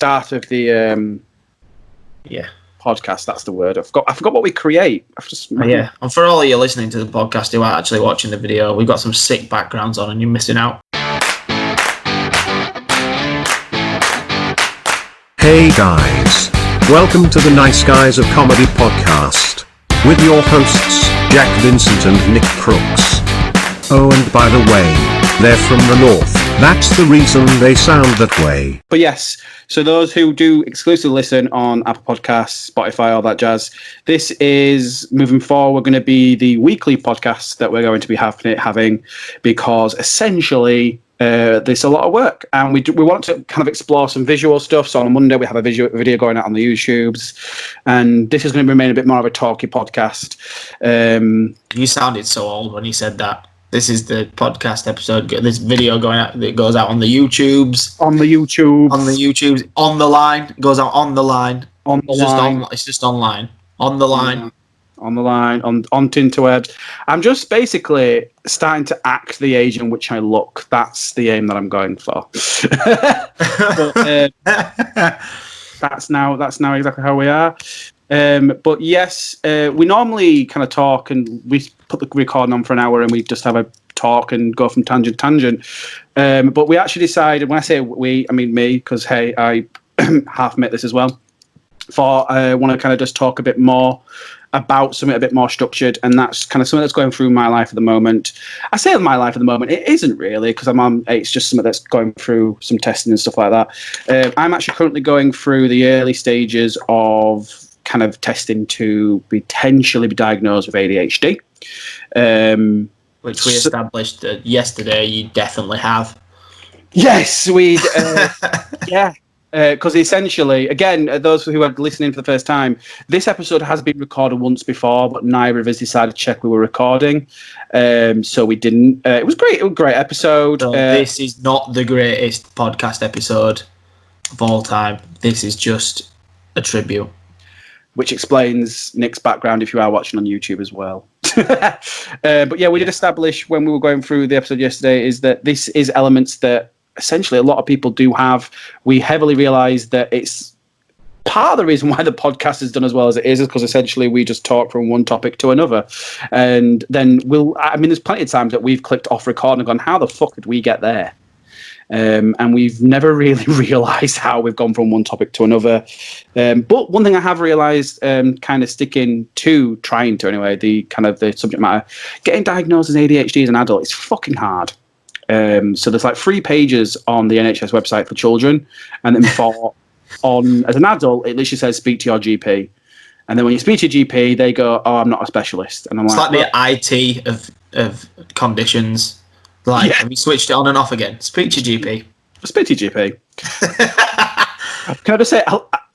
start of the podcast. That's the word. I forgot what we create. And for all of you listening to the podcast who are actually watching the video, we've got some sick backgrounds on, and you're missing out. Hey guys, welcome to the Nice Guys of Comedy podcast with your hosts Jack, Vincent, and Nick Crooks. Oh, and by the way, they're from the north. That's the reason they sound that way. But yes, so those who do exclusively listen on Apple Podcasts, Spotify, all that jazz, this is, moving forward, going to be the weekly podcast that we're going to be having because essentially there's a lot of work, and we want to kind of explore some visual stuff. So on Monday we have a video going out on the YouTubes, and this is going to remain a bit more of a talky podcast. You sounded so old when you said that. This is the podcast episode. This video going out that goes out on the YouTubes. On the YouTubes. On the line. It goes out on the line. It's just online. On the line. Yeah. On the line, on Tinterwebs. I'm just basically starting to act the age in which I look. That's the aim that I'm going for. But, that's now exactly how we are. But yes, we normally kind of talk, and we put the recording on for an hour, and we just have a talk and go from tangent to tangent. But we actually decided, when I say we, I mean me, because hey, I half admit this as well. I want to kind of just talk a bit more about something a bit more structured, and that's kind of something that's going through my life at the moment. I say my life at the moment, it isn't really, because it's just something that's going through some testing and stuff like that. I'm actually currently going through the early stages of kind of testing to potentially be diagnosed with ADHD. Which we established yesterday you definitely have. Yes, yeah. Because essentially, again, those who are listening for the first time, this episode has been recorded once before, but neither of us decided to check we were recording. So we didn't. It was great. It was a great episode. So this is not the greatest podcast episode of all time. This is just a tribute. Which explains Nick's background if you are watching on YouTube as well. But yeah, we did establish when we were going through the episode yesterday is that this is elements that essentially a lot of people do have. We heavily realised that it's part of the reason why the podcast is done as well as it is because essentially we just talk from one topic to another. And then there's plenty of times that we've clicked off record and gone, how the fuck did we get there? And we've never really realised how we've gone from one topic to another. But one thing I have realised, kind of sticking to, trying to anyway, the subject matter, getting diagnosed as ADHD as an adult is fucking hard. So there's like 3 pages on the NHS website for children, and then as an adult, it literally says speak to your GP. And then when you speak to your GP, they go, "Oh, I'm not a specialist." And it's like the IT of conditions. Have you switched it on and off again? Speak to your GP. Speak to your GP. Can I just say,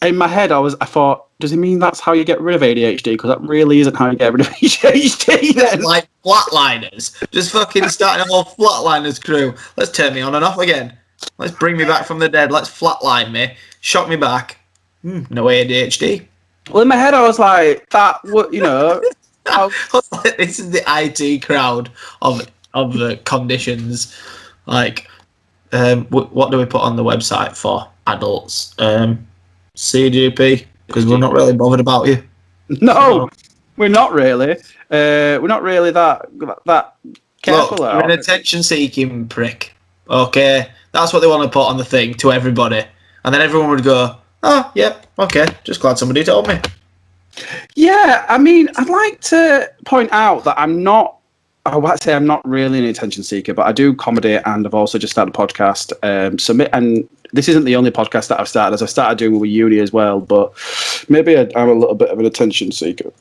in my head, I thought, does it mean that's how you get rid of ADHD? Because that really isn't how you get rid of ADHD. Then. Like flatliners. Just fucking starting a whole flatliners crew. Let's turn me on and off again. Let's bring me back from the dead. Let's flatline me. Shock me back. No ADHD. Well, in my head, I was like, this is the IT crowd of the conditions. Like, what do we put on the website for adults? CGP, because we're not really bothered about you. No, we're not really. We're not really that careful. Look, you're an attention-seeking prick. Okay, that's what they want to put on the thing to everybody, and then everyone would go, "Oh, yeah, okay, just glad somebody told me." Yeah, I mean, I'd like to point out that I'm not really an attention seeker, but I do comedy, and I've also just started a podcast. And this isn't the only podcast that I've started, as I started doing with uni as well. But maybe I'm a little bit of an attention seeker.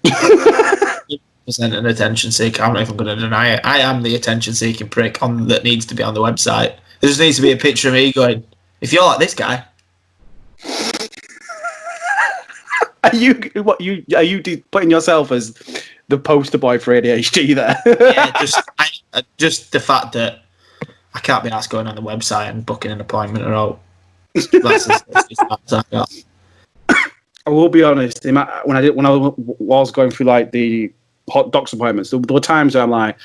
An attention seeker. I'm not even going to deny it. I am the attention-seeking prick that needs to be on the website. There just needs to be a picture of me going, "If you're like this guy." Are you putting yourself as the poster boy for ADHD there? Yeah, just the fact that I can't be asked going on the website and booking an appointment or all. That's as I got. I will be honest. When I was going through like the hot docs appointments, there were times where I'm like,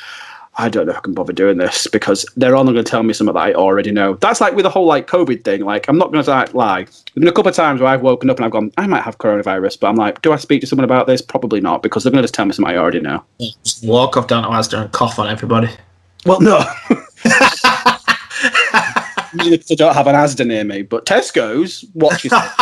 I don't know if I can bother doing this because they're only going to tell me something that I already know. That's like with the whole like COVID thing. Like, I'm not going to lie. There's been a couple of times where I've woken up and I've gone, I might have coronavirus, but I'm like, do I speak to someone about this? Probably not, because they're going to just tell me something I already know. Just walk off down to Asda and cough on everybody. Well, no. Because I don't have an Asda near me, but Tesco's, watch yourself.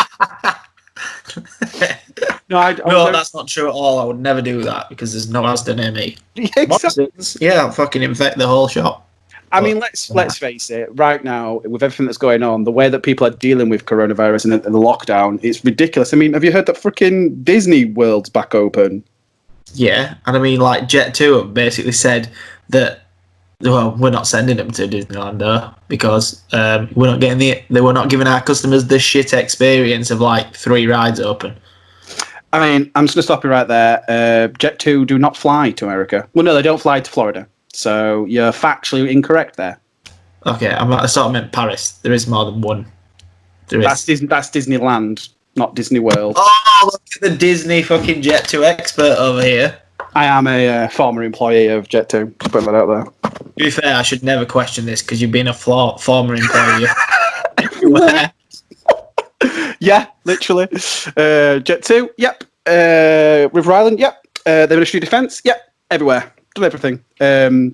No, that's not true at all. I would never do that because there's no Asda near me. Exactly. Yeah, I'll fucking infect the whole shop. I mean, let's face it. Right now, with everything that's going on, the way that people are dealing with coronavirus and the lockdown, it's ridiculous. I mean, have you heard that freaking Disney World's back open? Yeah, and I mean, like Jet2 have basically said that. Well, we're not sending them to Disneyland though, because we're not getting they were not giving our customers the shit experience of like 3 rides open. I mean, I'm just going to stop you right there. Jet2 do not fly to America. Well, no, they don't fly to Florida. So you're factually incorrect there. Okay, I sort of meant Paris. There is more than one. That's Disneyland, not Disney World. Oh, look at the Disney fucking Jet2 expert over here. I am a former employee of Jet2. Just put that out there. To be fair, I should never question this because you've been a former employee everywhere. Yeah, literally. Jet2, yep. River Island, yep. The Ministry of Defence, yep. Everywhere. Done everything.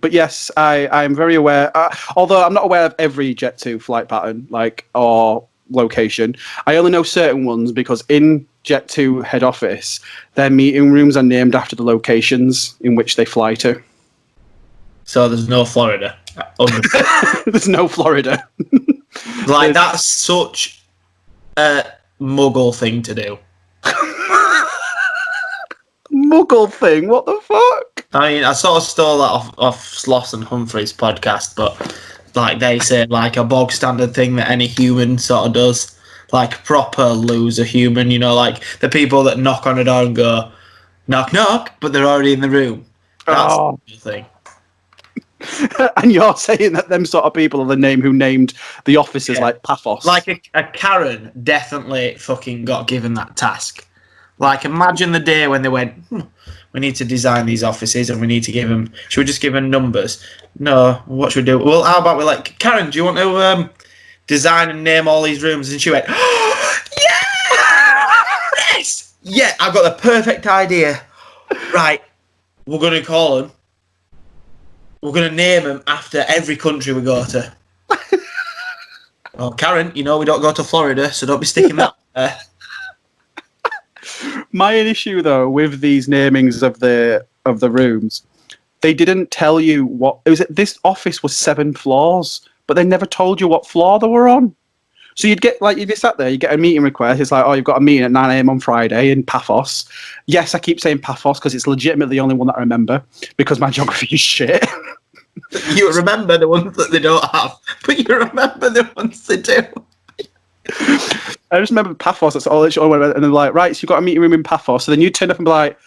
But yes, I'm very aware. Although I'm not aware of every Jet2 flight pattern, or location. I only know certain ones because in Jet2 head office, their meeting rooms are named after the locations in which they fly to. So there's no Florida. There's no Florida. That's such a muggle thing to do. Muggle thing? What the fuck? I mean, I sort of stole that off Sloss and Humphrey's podcast, but like they say, like a bog standard thing that any human sort of does. Like proper loser human, like the people that knock on a door and go, knock, knock, but they're already in the room. That's the thing. And you're saying that them sort of people are the name who named the offices like Paphos. Like a Karen definitely fucking got given that task. Like imagine the day when they went, we need to design these offices and we need to give them, should we just give them numbers? No, what should we do? Well, how about we like, Karen, do you want to design and name all these rooms? And she went, yes! Yeah, I've got the perfect idea. Right, we're going to call them. We're going to name them after every country we go to. Well, Karen, we don't go to Florida, so don't be sticking that there. My issue, though, with these namings of the rooms, they didn't tell you what... This office was 7 floors, but they never told you what floor they were on. So you'd get, like, if you sat there, you get a meeting request. It's like, oh, you've got a meeting at 9 a.m. on Friday in Paphos. Yes, I keep saying Paphos because it's legitimately the only one that I remember because my geography is shit. You remember the ones that they don't have, but you remember the ones they do. I just remember Paphos. That's all. And they're like, right, so you've got a meeting room in Paphos. So then you turn up and be like,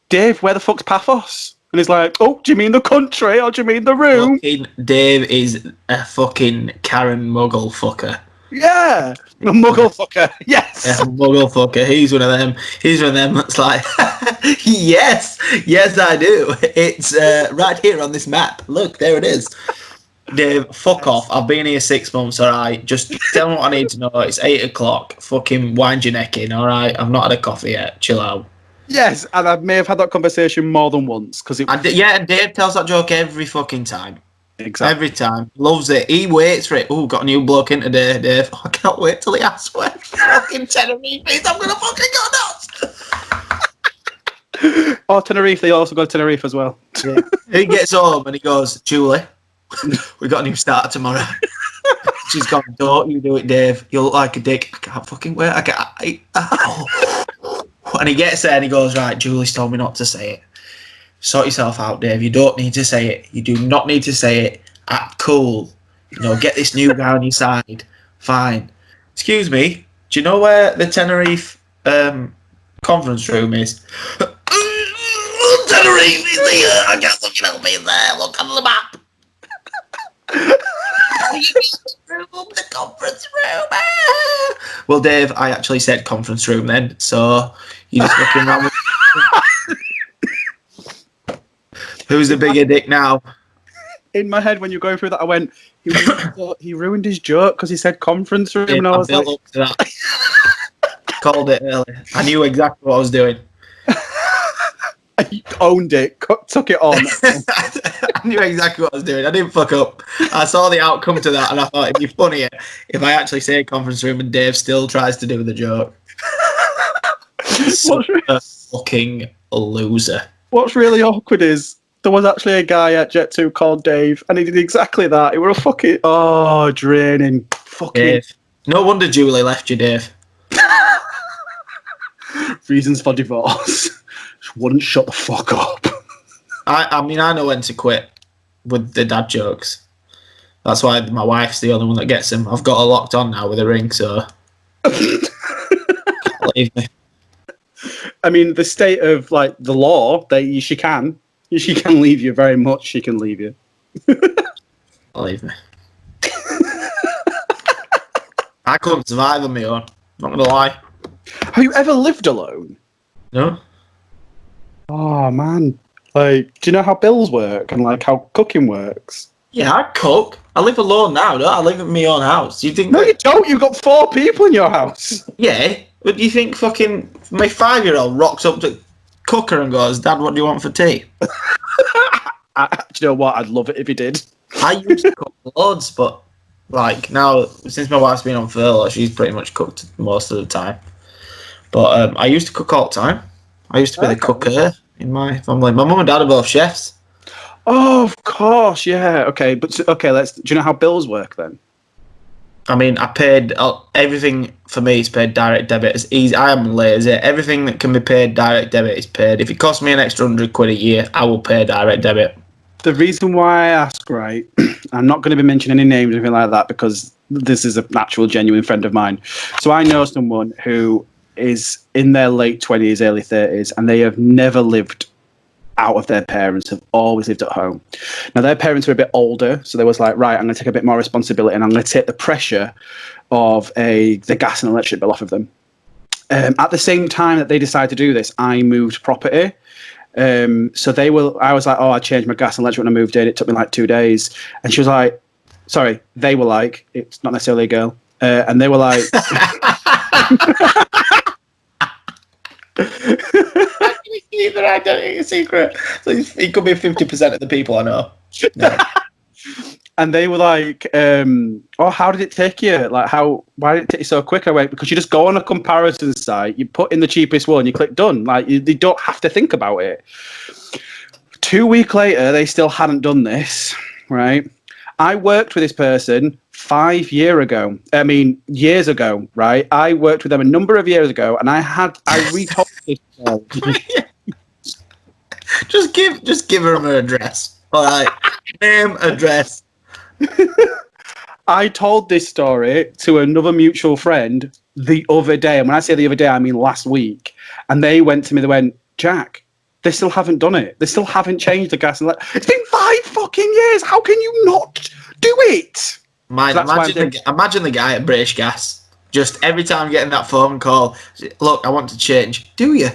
Dave, where the fuck's Paphos? And he's like, oh, do you mean the country or do you mean the room? Fucking Dave is a fucking Karen muggle fucker. Yeah, a muggle fucker. Yes. Yeah, muggle fucker. He's one of them. He's one of them that's like, yes, I do. It's right here on this map. Look, there it is. Dave, fuck off. I've been here 6 months, alright? Just tell me what I need to know. It's 8 o'clock. Fucking wind your neck in, alright? I've not had a coffee yet. Chill out. Yes, and I may have had that conversation more than once. Yeah, Dave tells that joke every fucking time. Exactly. Every time. Loves it. He waits for it. Ooh, got a new bloke in today, Dave. I can't wait till he asks where fucking Tenerife is. I'm going to fucking go nuts. Or Tenerife. They also go to Tenerife as well. Yeah. He gets home and he goes, Julie, we got a new starter tomorrow. She's gone, don't you do it, Dave. You look like a dick. I can't fucking wait. And he gets there and he goes, right, Julie's told me not to say it. Sort yourself out, Dave. You don't need to say it. You do not need to say it. Act cool. Get this new guy on your side. Fine. Excuse me, do you know where the Tenerife conference room is? Tenerife is here. I can't fucking help me in there. Look on the map. The conference room. Well, Dave, I actually said conference room then, so you just looking around with... Who's the bigger dick now? in my head when you're going through that, I went, he ruined his joke because he said conference room, and I was like, built up to that. Called it early. I knew exactly what I was doing. I owned it, took it on. I knew exactly what I was doing. I didn't fuck up. I saw the outcome to that, and I thought it'd be funnier if I actually say conference room and Dave still tries to do the joke. Such a fucking loser. What's really awkward is there was actually a guy at Jet2 called Dave, and he did exactly that. He was a fucking draining fucking Dave. No wonder Julie left you, Dave. reasons for divorce. Just wouldn't shut the fuck up. I mean, I know when to quit with the dad jokes. That's why my wife's the only one that gets them. I've got her locked on now with a ring, so leave me. I mean, the state of like the law, she can leave you very much. She can leave you. Leave me. I couldn't survive on my own. Not gonna lie. Have you ever lived alone? No. Oh man, like, do you know how bills work and like how cooking works? Yeah, I cook. I live alone now, don't I? I live in my own house. You think? No, you don't. You've got 4 people in your house. Yeah, but do you think fucking my 5-year-old rocks up to cooker and goes, "Dad, what do you want for tea?" Do you know what? I'd love it if he did. I used to cook loads, but like now, since my wife's been on furlough, she's pretty much cooked most of the time. But I used to cook all the time. I used to be the cooker in my family. My mum and dad are both chefs. Oh, of course, yeah. Okay, but okay, do you know how bills work then? I mean, I paid everything for me is paid direct debit. It's easy. I am lazy. Everything that can be paid direct debit is paid. If it costs me an extra £100 a year, I will pay direct debit. The reason why I ask, right, I'm not going to be mentioning any names or anything like that because this is an actual genuine friend of mine. So I know someone who is in their late 20s, early 30s, and they have never lived out of their parents, have always lived at home. Now, their parents were a bit older, so they was like, right, I'm going to take a bit more responsibility and I'm going to take the pressure of the gas and electric bill off of them. At the same time that they decided to do this, I moved property. So I was like, I changed my gas and electric when I moved in. It took me like 2 days. And she was like, sorry, they were like, it's not necessarily a girl. And they were like... Keep their identity a secret. So it could be 50% of the people I know. No. And they were like, how did it take you? Like, why did it take you so quick? I went, because you just go on a comparison site, you put in the cheapest one, you click done. Like, you don't have to think about it. 2 weeks later, they still hadn't done this, right? I worked with this person 5 years ago, right? I worked with them a number of years ago, and I retold this story. Just give her her address. All right, name, address. I told this story to another mutual friend the other day, and when I say the other day, I mean last week. And they went to me. They went, Jack, they still haven't done it. They still haven't changed the gas. It's been 5 fucking years. How can you not do it? Imagine the guy at British Gas. Just every time getting that phone call, look, I want to change. Do you?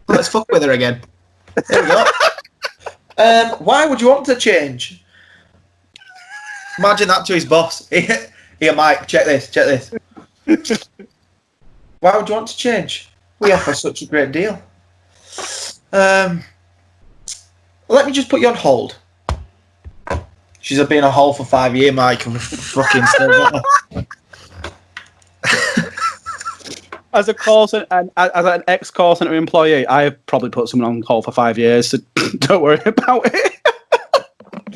Let's fuck with her again. There we go. Why would you want to change? Imagine that to his boss. Here, Mike, check this. Why would you want to change? We offer such a great deal. Let me just put you on hold. She's been on hold for 5 years, Mike, and we're fucking still got her. As a call center and as an ex-call center employee, I have probably put someone on hold for 5 years, so don't worry about it.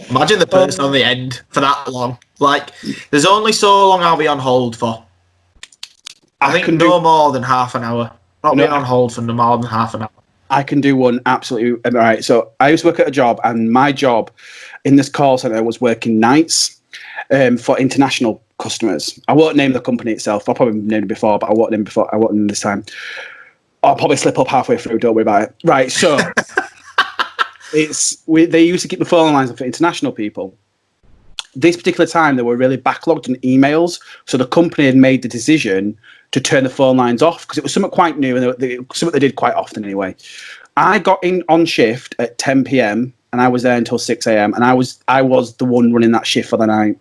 Imagine the person on the end for that long. Like, there's only so long I'll be on hold for. I think no more than half an hour. Not being on hold for no more than half an hour. I can do one absolutely. All right, so I used to work at a job, and my job in this call center was working nights for international customers. I won't name the company itself. I'll probably named it before, but I won't name before. I won't name this time. I'll probably slip up halfway through. Don't worry about it. Right, so they used to keep the phone lines up for international people. This particular time, they were really backlogged in emails, so the company had made the decision to turn the phone lines off because it was something quite new and something they did quite often anyway. I got in on shift at 10 p.m. and I was there until 6 a.m. and I was the one running that shift for the night.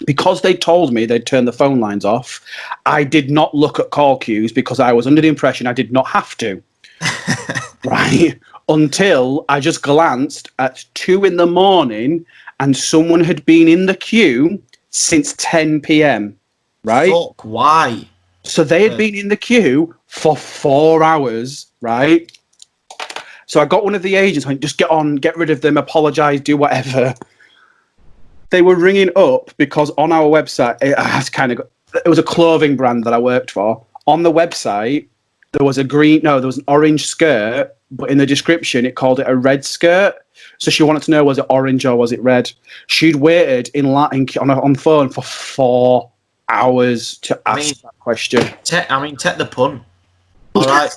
Because they told me they'd turn the phone lines off, I did not look at call queues because I was under the impression I did not have to. Right? Until I just glanced at 2 a.m. and someone had been in the queue since 10 p.m. Right? Fuck, why? So they had been in the queue for 4 hours, right? So I got one of the agents, like, just get on, get rid of them, apologise, do whatever. They were ringing up because on our website, it was a clothing brand that I worked for. On the website, there was an orange skirt, but in the description, it called it a red skirt. So she wanted to know, was it orange or was it red? She'd waited on the phone for 4 hours to ask that question. Take the pun. All right,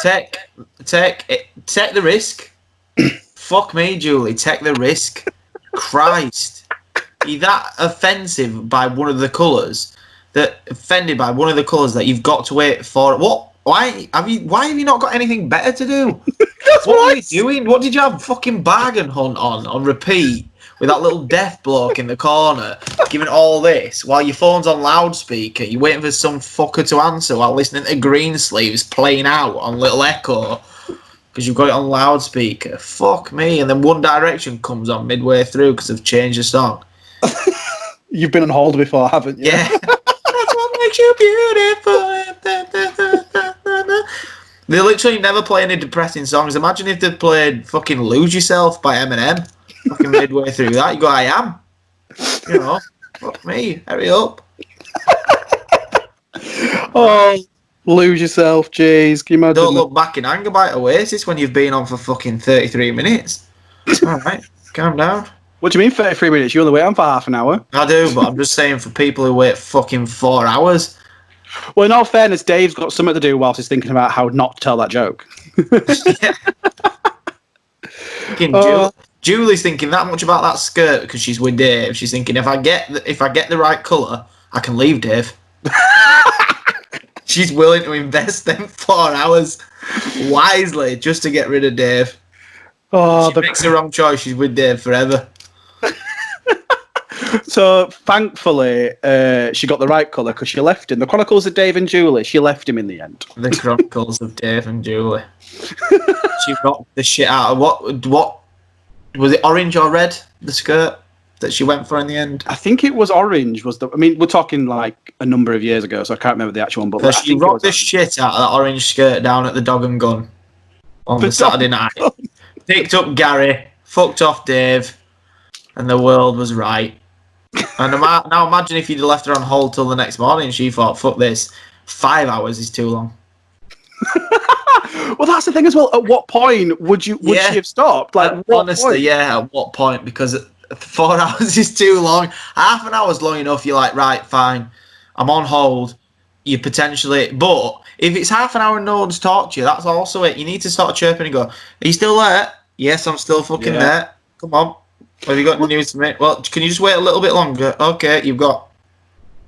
take the risk. Fuck me, Julie. Take the risk. Christ, you're that offensive by one of the colours that you've got to wait for. What? Why have you not got anything better to do? What are you doing? What did you have fucking bargain hunt on repeat with that little deaf bloke in the corner giving all this while your phone's on loudspeaker? You're waiting for some fucker to answer while listening to Greensleeves playing out on Little Echo because you've got it on loudspeaker. Fuck me. And then One Direction comes on midway through because they've changed the song. You've been on hold before, haven't you? Yeah. That's what makes you beautiful. They literally never play any depressing songs. Imagine if they played fucking Lose Yourself by Eminem fucking midway through that. You go, I am. You know, fuck me. Hurry up. Oh, Lose Yourself, jeez. Can you imagine? Don't look back in anger by Oasis when you've been on for fucking 33 minutes. All right, calm down. What do you mean 33 minutes? You only wait on for half an hour. I do, but I'm just saying for people who wait fucking 4 hours. Well, in all fairness, Dave's got something to do whilst he's thinking about how not to tell that joke. Julie's thinking that much about that skirt because she's with Dave. She's thinking if I get the right colour, I can leave Dave. She's willing to invest them 4 hours wisely just to get rid of Dave. She makes the wrong choice. She's with Dave forever. So, thankfully, she got the right colour because she left him. The Chronicles of Dave and Julie, she left him in the end. The Chronicles of Dave and Julie. She rocked the shit out of what was it, orange or red, the skirt that she went for in the end? I think it was orange. We're talking like a number of years ago, so I can't remember the actual one. But she rocked the shit out of that orange skirt down at the Dog and Gun on the Saturday night. Picked up Gary, fucked off Dave, and the world was right. And now imagine if you'd have left her on hold till the next morning and she thought, fuck this, 5 hours is too long. Well, that's the thing as well. At what point would she have stopped? Like, honestly, at what point? Because 4 hours is too long. Half an hour's long enough. You're like, right, fine, I'm on hold. You potentially, but if it's half an hour and no one's talked to you, that's also it. You need to start chirping and go, are you still there? Yes, I'm still fucking there. Come on. Have you got any news to me? Well, can you just wait a little bit longer? Okay, you've got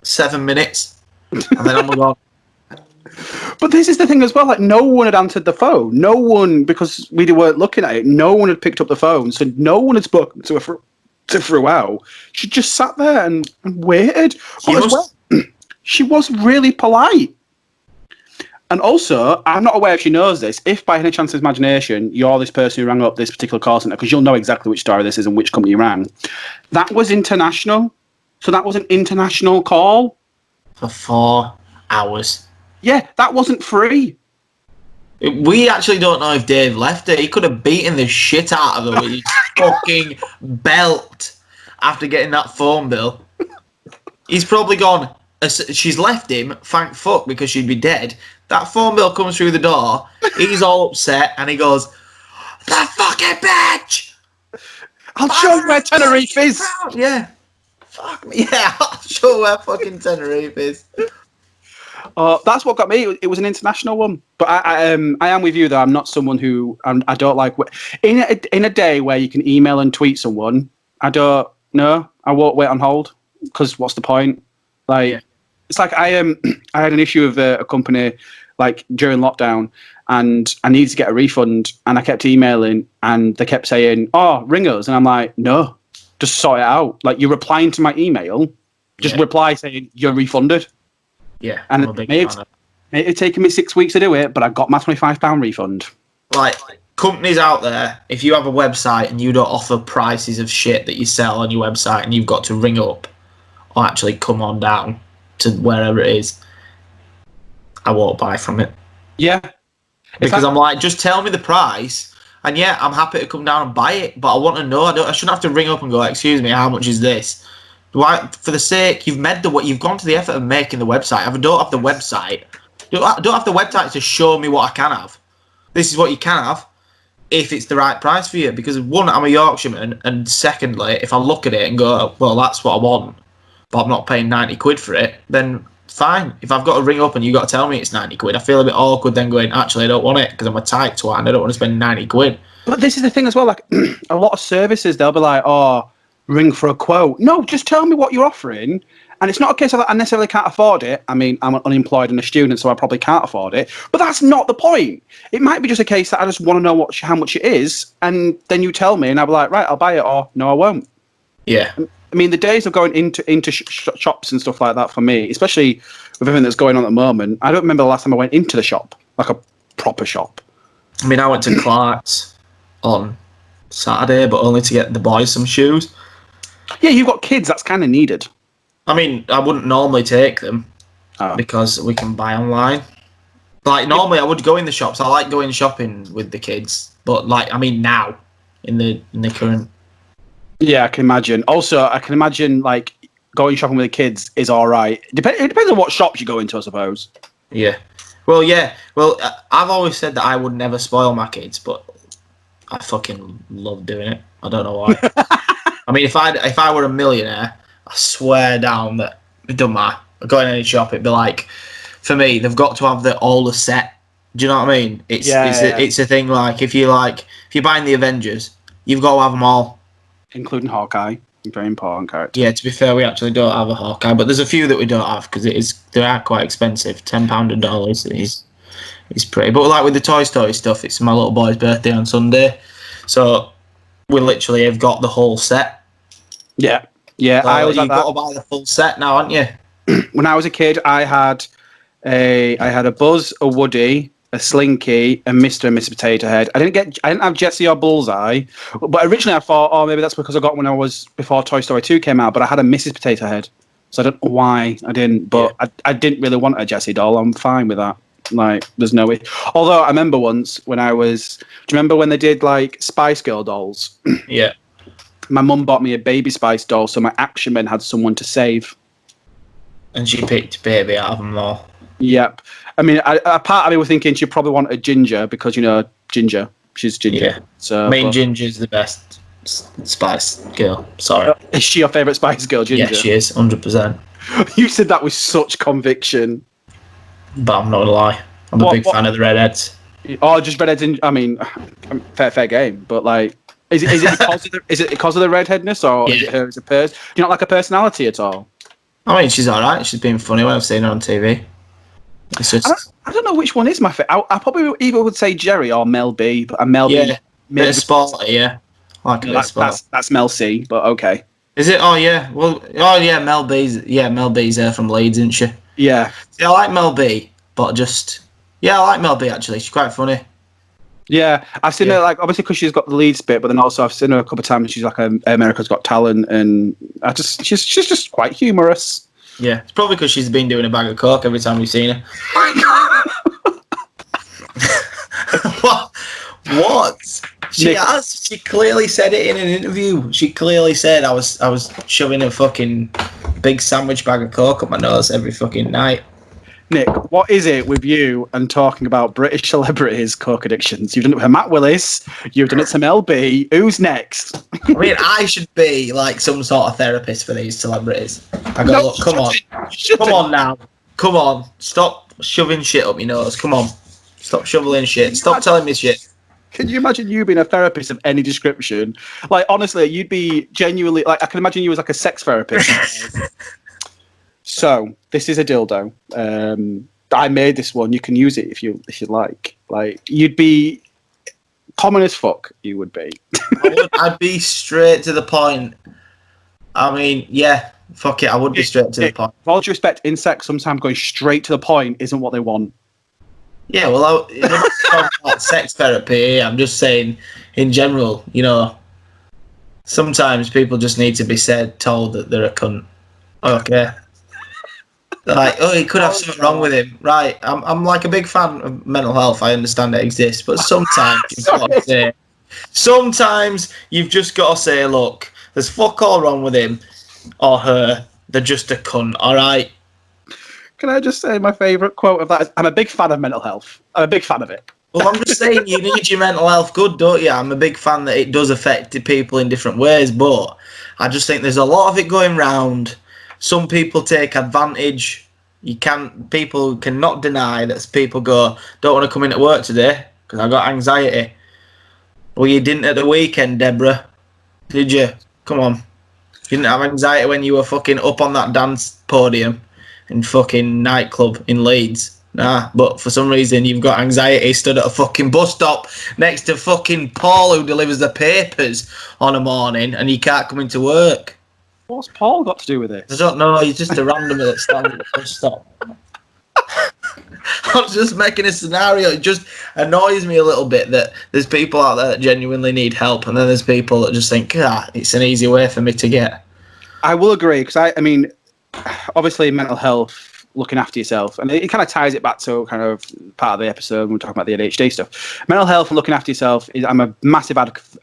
7 minutes. And then I'm gone. But this is the thing as well, like no one had answered the phone. No one, because we weren't looking at it, no one had picked up the phone. So no one had spoken to her throughout. She just sat there and waited. She was really polite. And also, I'm not aware if she knows this, if by any chance of imagination, you're this person who rang up this particular call centre, because you'll know exactly which story this is and which company you rang, that was international. So that was an international call. For 4 hours. Yeah, that wasn't free. We actually don't know if Dave left her. He could have beaten the shit out of her with his fucking belt after getting that phone bill. He's probably gone, she's left him, thank fuck, because she'd be dead. That phone bill comes through the door, he's all upset, and he goes, that fucking bitch! I'll show you where Tenerife is! Yeah. Fuck me. Yeah, I'll show where fucking Tenerife is. That's what got me. It was an international one. But I am with you, though. I'm not someone who... I don't like... In a day where you can email and tweet someone, I don't... No, I won't wait on hold. Because what's the point? Like... Yeah. It's like I had an issue with a company like during lockdown, and I needed to get a refund, and I kept emailing, and they kept saying, "Oh, ring us," and I'm like, "No, just sort it out. Like, you're replying to my email, just reply saying you're refunded." Yeah, and I'm a big fan of it. it had taken me 6 weeks to do it, but I got my £25 refund. Like, companies out there, if you have a website and you don't offer prices of shit that you sell on your website, and you've got to ring up or actually come on down to wherever it is, I won't buy from it. Yeah. Because I'm like, just tell me the price, and yeah, I'm happy to come down and buy it, but I want to know. I shouldn't have to ring up and go, "Excuse me, how much is this?" Why, for the sake, you've gone to the effort of making the website. I don't have the website. Don't have the website to show me what I can have. This is what you can have, if it's the right price for you. Because one, I'm a Yorkshireman, and secondly, if I look at it and go, "Well, that's what I want," but I'm not paying 90 quid for it, then fine. If I've got to ring up and you got to tell me it's 90 quid, I feel a bit awkward then going, "Actually, I don't want it because I'm a tight twat and I don't want to spend 90 quid. But this is the thing as well, like, a lot of services, they'll be like, "Oh, ring for a quote." No, just tell me what you're offering. And it's not a case of that I necessarily can't afford it. I mean, I'm unemployed and a student, so I probably can't afford it. But that's not the point. It might be just a case that I just want to know how much it is, and then you tell me, and I'll be like, "Right, I'll buy it," or "No, I won't." Yeah. I mean, the days of going into shops and stuff like that for me, especially with everything that's going on at the moment, I don't remember the last time I went into the shop, like a proper shop. I mean, I went to Clark's on Saturday, but only to get the boys some shoes. Yeah, you've got kids, that's kind of needed. I mean, I wouldn't normally take them because we can buy online. Like, normally I would go in the shops. I like going shopping with the kids. But, like, I mean, now, in the current... Yeah, I can imagine. Also, I can imagine, like, going shopping with the kids is all right. It depends on what shops you go into, I suppose. Yeah. Well, yeah. Well, I've always said that I would never spoil my kids, but I fucking love doing it. I don't know why. I mean, if I were a millionaire, I swear down that it doesn't matter. I go in any shop, it'd be like, for me, they've got to have all the set. Do you know what I mean? It's a thing like if you're buying the Avengers, you've got to have them all, including Hawkeye, very important character. Yeah, to be fair, we actually don't have a Hawkeye, but there's a few that we don't have because they are quite expensive. £10 a doll is pretty. But like with the Toy Story stuff, it's my little boy's birthday on Sunday, so we literally have got the whole set. Yeah. Yeah, so you've got to buy the full set now, haven't you? When I was a kid, I had a Buzz, a Woody, a Slinky, and Mr. and Mrs. Potato Head. I didn't have Jessie or Bullseye, but originally I thought, oh, maybe that's because I got when before Toy Story 2 came out. But I had a Mrs. Potato Head, so I don't know why I didn't. But yeah. I didn't really want a Jessie doll. I'm fine with that. Like, there's no way. Although I remember once when do you remember when they did like Spice Girl dolls? Yeah. My mum bought me a Baby Spice doll, so my Action Men had someone to save. And she picked Baby out of them all. Yep. I mean, a part of me was thinking she probably wanted Ginger because, Ginger. She's Ginger. Yeah. So, Ginger's the best Spice Girl. Sorry. Is she your favourite Spice Girl, Ginger? Yeah, she is, 100%. You said that with such conviction. But I'm not going to lie. I'm a big fan of the redheads. Oh, just redheads. I mean, fair game. But, like, is it because of the redheadness, or is it her as a person? Do you not like her personality at all? I mean, she's all right. She's been funny when I've seen her on TV. It's just... I don't know which one is my favorite. I probably either would say Jerry or Mel B. But Mel B. Yeah, bit of sport, yeah. That's Mel C. But okay. Is it? Oh yeah. Well, Mel B's there from Leeds, isn't she? Yeah. See, I like Mel B, but I like Mel B actually. She's quite funny. Yeah, I've seen her, like, obviously because she's got the Leeds bit, but then also I've seen her a couple of times. She's like America's Got Talent, and she's just quite humorous. Yeah, it's probably because she's been doing a bag of coke every time we've seen her. What? She has. She clearly said it in an interview. She clearly said I was shoving a fucking big sandwich bag of coke up my nose every fucking night. Nick, what is it with you and talking about British celebrities' coke addictions? You've done it with Matt Willis. You've done it to Mel B. Who's next? I mean, I should be like some sort of therapist for these celebrities. I go, look, come on now. Come on. Stop shoving shit up your nose. Come on. Stop shoveling shit. Stop telling me shit. Can you imagine you being a therapist of any description? Like, honestly, you'd be genuinely... Like, I can imagine you as like a sex therapist. So, this is a dildo. I made this one. You can use it if you like. Like, you'd be common as fuck. You would be. I'd be straight to the point. I mean, yeah, fuck it. I would be straight to the point. With all due respect, insects sometimes going straight to the point isn't what they want. Yeah, well, I'm not talking about sex therapy. I'm just saying, in general, you know, sometimes people just need to be told that they're a cunt. Okay. Like, oh, he could have something wrong with him. Right. I'm like a big fan of mental health. I understand it exists, but sometimes you've just got to say, look, there's fuck all wrong with him or her. They're just a cunt. All right. Can I just say my favourite quote of that is, I'm a big fan of mental health. I'm a big fan of it. Well, I'm just saying you need your mental health good, don't you? I'm a big fan that it does affect people in different ways, but I just think there's a lot of it going round. Some people take advantage. People cannot deny that people go, don't want to come into work today because I got anxiety. Well, you didn't at the weekend, Deborah, did you? Come on. You didn't have anxiety when you were fucking up on that dance podium in fucking nightclub in Leeds. Nah, but for some reason you've got anxiety stood at a fucking bus stop next to fucking Paul who delivers the papers on a morning and you can't come into work. What's Paul got to do with it? I don't know, he's just a randomer that stands at the bus stop. I'm just making a scenario. It just annoys me a little bit that there's people out there that genuinely need help and then there's people that just think, it's an easy way for me to get. I will agree, because I mean, obviously mental health, looking after yourself, and it kind of ties it back to kind of part of the episode when we're talking about the ADHD stuff. Mental health and looking after yourself I'm a massive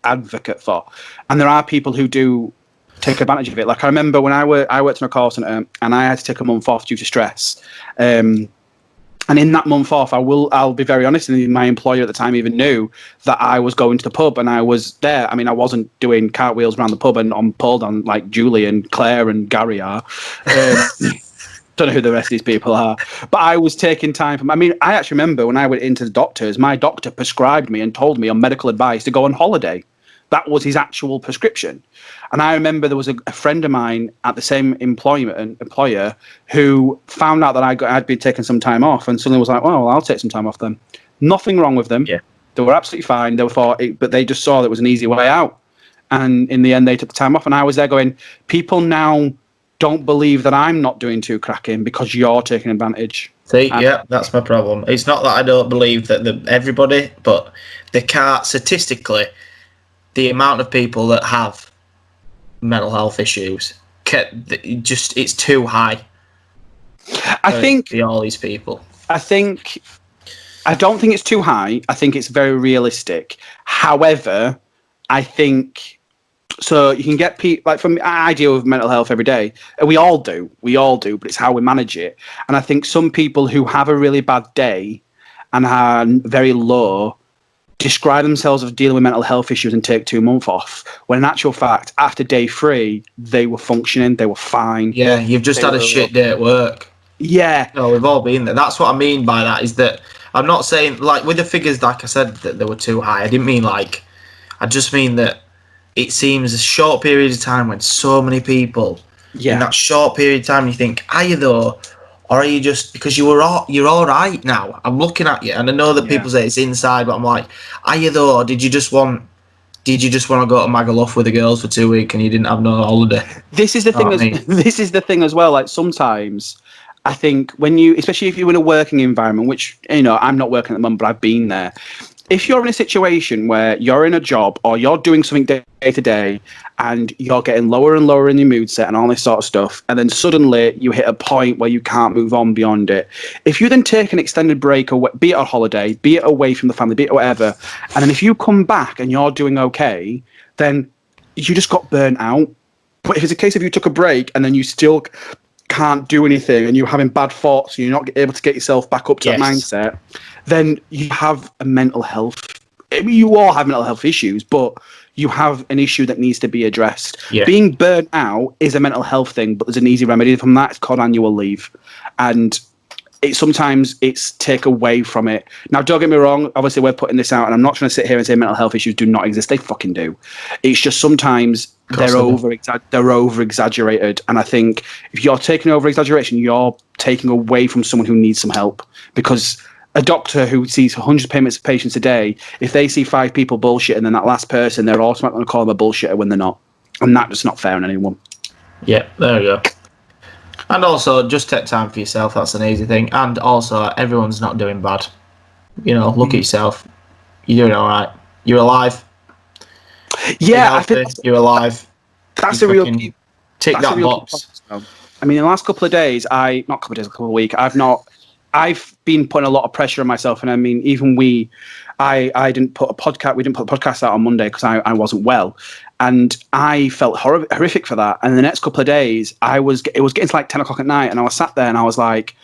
advocate for, and there are people who do take advantage of it. Like, I remember when I worked in a call centre and I had to take a month off due to stress. And in that month off, I'll be very honest, and my employer at the time even knew that I was going to the pub and I was there. I mean, I wasn't doing cartwheels around the pub and on pole down like Julie and Claire and Gary are. Don't know who the rest of these people are. But I was taking time I mean, I actually remember when I went into the doctors, my doctor prescribed me and told me on medical advice to go on holiday. That was his actual prescription. And I remember there was a friend of mine at the same employer who found out that I'd been taking some time off and suddenly was like, well, I'll take some time off then. Nothing wrong with them. Yeah. They were absolutely fine. But they just saw that it was an easy way out. And in the end, they took the time off. And I was there going, people now don't believe that I'm not doing too cracking because you're taking advantage. See, yeah, that's my problem. It's not that I don't believe that everybody, but they can't statistically. The amount of people that have mental health issues, it's too high. I think all these people. I don't think it's too high. I think it's very realistic. However, I think so. You can get people like from. I deal with mental health every day, and we all do, but it's how we manage it. And I think some people who have a really bad day and are very low describe themselves as dealing with mental health issues and take 2 months off, when in actual fact, after day 3, they were functioning, they were fine. Yeah, you've just had a shit day at work. Yeah. No, we've all been there. That's what I mean by that, is that I'm not saying, like, with the figures, like I said, that they were too high. I didn't mean, like, I just mean that it seems a short period of time when so many people, in that short period of time, you think, are you though? Or are you just, because you're all right now? I'm looking at you, and I know that people say it's inside, but I'm like, are you though? Or did you just want to go to Magaluf with the girls for 2 weeks and you didn't have no holiday? This is the thing. This is the thing as well. Like, sometimes I think when especially if you're in a working environment, which, you know, I'm not working at the moment, but I've been there. If you're in a situation where you're in a job or you're doing something day to day and you're getting lower and lower in your mood set and all this sort of stuff, and then suddenly you hit a point where you can't move on beyond it. If you then take an extended break, or be it a holiday, be it away from the family, be it whatever, and then if you come back and you're doing okay, then you just got burnt out. But if it's a case of you took a break and then you still can't do anything and you're having bad thoughts and you're not able to get yourself back up to that mindset, then you have a mental health. I mean, you all have mental health issues, but you have an issue that needs to be addressed. Yeah. Being burnt out is a mental health thing, but there's an easy remedy from that. It's called annual leave. And sometimes it's take away from it. Now, don't get me wrong. Obviously, we're putting this out, and I'm not trying to sit here and say mental health issues do not exist. They fucking do. It's just sometimes they're over exaggerated, and I think if you're taking over exaggeration, you're taking away from someone who needs some help. Because a doctor who sees hundreds of patients a day, if they see 5 people bullshit, and then that last person, they're automatically going to call them a bullshitter when they're not, and that's not fair on anyone. Yeah, there we go. And also, just take time for yourself. That's an easy thing. And also, everyone's not doing bad. You know, look at yourself. You're doing all right. You're alive. Yeah, I think you're alive. That's a real key. Tick that box. I mean, in the last couple of days, a couple of weeks, I've been putting a lot of pressure on myself. And I mean, even I didn't put a podcast. We didn't put the podcast out on Monday because I wasn't well, and I felt horrific for that. And the next couple of days, it was getting to like 10 o'clock at night, and I was sat there and I was like,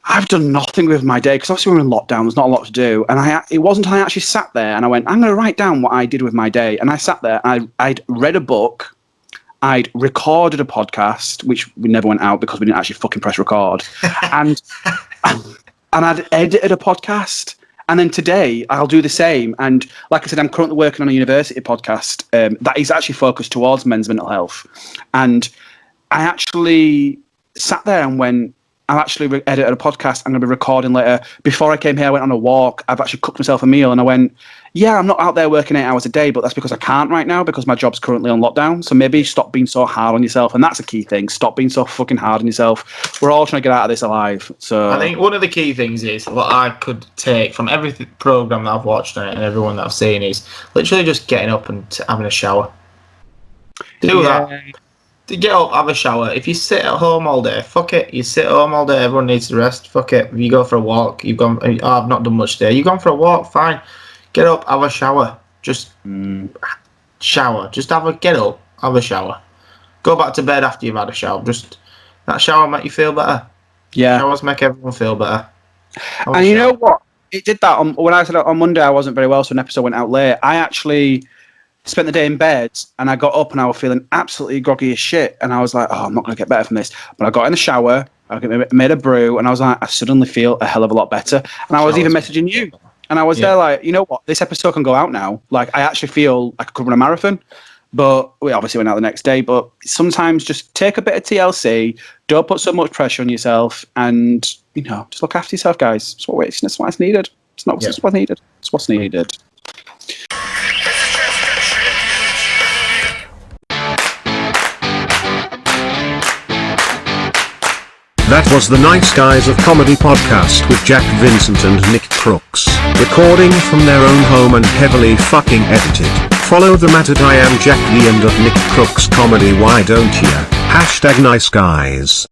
I've done nothing with my day because obviously we're in lockdown. There's not a lot to do, and it wasn't until I actually sat there and I went, I'm going to write down what I did with my day. And I sat there and I'd read a book. I'd recorded a podcast, which we never went out because we didn't actually fucking press record, and I'd edited a podcast. And then today I'll do the same. And like I said, I'm currently working on a university podcast that is actually focused towards men's mental health. And I actually sat there and went, I'll actually edit a podcast I'm going to be recording later. Before I came here, I went on a walk. I've actually cooked myself a meal. And I went, yeah, I'm not out there working 8 hours a day, but that's because I can't right now because my job's currently on lockdown. So maybe stop being so hard on yourself. And that's a key thing. Stop being so fucking hard on yourself. We're all trying to get out of this alive. So I think one of the key things is what I could take from every program that I've watched and everyone that I've seen is literally just getting up and having a shower. Do that. Get up, have a shower. If you sit at home all day, fuck it. You sit at home all day, everyone needs to rest. Fuck it. If you go for a walk, I've not done much today. You've gone for a walk, fine. Get up, have a shower. Just shower. Just get up, have a shower. Go back to bed after you've had a shower. Just that shower make you feel better. Yeah. Showers make everyone feel better. And you know what? It did that when I said on Monday I wasn't very well, so an episode went out late. I actually spent the day in bed and I got up and I was feeling absolutely groggy as shit. And I was like, I'm not going to get better from this. But I got in the shower, I made a brew, and I was like, I suddenly feel a hell of a lot better. And I was even messaging you. And I was there like, you know what? This episode can go out now. Like, I actually feel like I could run a marathon. But we obviously went out the next day. But sometimes just take a bit of TLC. Don't put so much pressure on yourself. And, just look after yourself, guys. That's what's needed. It's not what's needed. It's what's needed. That was the Nice Guys of Comedy podcast with Jack Vincent and Nick Crooks, recording from their own home and heavily fucking edited. Follow them at I am Jack the and at Nick Crooks Comedy. Why don't ya? #NiceGuys.